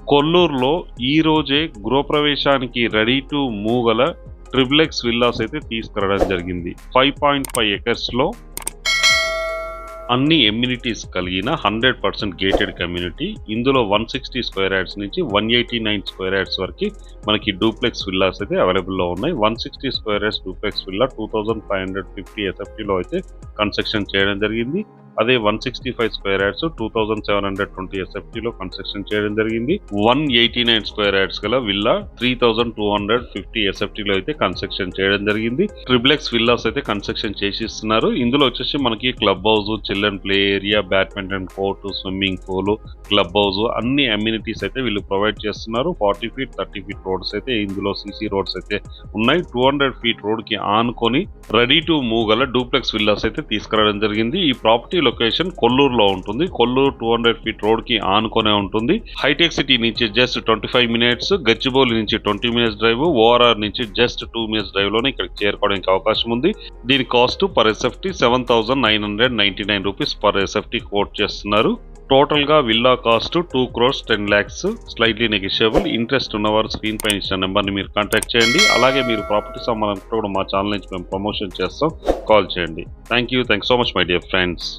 కొల్లూరులో ఈ రోజే గృహప్రవేశానికి రెడీ టు మూవ్ గల ట్రిప్లెక్స్ విల్లాస్ అయితే తీసుకురావడం జరిగింది. 5.5 ఎకర్స్లో అన్ని ఎమ్యూనిటీస్ కలిగిన 100% గేటెడ్ కమ్యూనిటీ. ఇందులో 160 స్క్వేర్ యార్డ్స్ నుంచి 189 స్క్వేర్ యార్డ్స్ వరకు మనకి డూప్లెక్స్ విల్లాస్ అయితే అవైలబుల్లో ఉన్నాయి. 160 స్క్వేర్ యార్డ్స్ డూప్లెక్స్ విల్లా 2550 ఎస్ఎఫ్టీలో అయితే కన్స్ట్రక్షన్ చేయడం జరిగింది. అదే 165 స్క్వేర్ యార్డ్స్ 2720 ఎస్ఎఫ్టీలో కన్స్ట్రక్షన్ చేయడం జరిగింది. 189 స్క్వేర్ యార్డ్స్ గల విల్లా 3250 ఎస్ఎఫ్టీలో అయితే కన్స్ట్రక్షన్ చేయడం జరిగింది. ట్రిప్లెక్స్ విల్లాస్ అయితే కన్స్ట్రక్షన్ చేసి ఇస్తున్నారు. ఇందులో వచ్చేసి మనకి club house, children play area, badminton court, swimming pool, club house అన్ని అమ్యూనిటీస్ అయితే వీళ్ళు ప్రొవైడ్ చేస్తున్నారు. 40 ఫీట్ 30 ఫీట్ రోడ్స్ అయితే ఇందులో సీసీ రోడ్స్ అయితే ఉన్నాయి. 200 ఫీట్ రోడ్ కి ఆనుకొని రెడీ టు మూవ్ గల డూప్లెక్స్ విల్లాస్ అయితే తీసుకురావడం జరిగింది. ఈ ప్రాపర్టీ లొకేషన్ కొల్లూరులో ఉంటుంది. కొల్లూరు 200 ఫీట్ రోడ్ కి ఆనుకొనే ఉంటుంది. హైటెక్ సిటీ నుంచి జస్ట్ 25 మినిట్స్, గచ్చిబౌలి నుంచి 20 మినిట్స్ డ్రైవ్, ఓఆర్ఆర్ నుంచి జస్ట్ 2 మినిట్స్ డ్రైవ్ లోనే ఇక్కడికి చేరుకోవడానికి అవకాశం ఉంది. దీని cost per SFT 7,999 rupees per SFT coat చేస్తున్నారు. టోటల్ గా villa cost 2 crores 10 lakhs, slightly negotiable. Interest ఉన్నవారు స్క్రీన్ పైన ఇచ్చిన నెంబర్ని మీరు కాంటాక్ట్ చేయండి. అలాగే మీరు ప్రాపర్టీ సంబంధం కూడా మా ఛానల్ నుంచి మేము ప్రమోషన్ చేస్తాం, కాల్ చేయండి. Thank you so much my dear friends.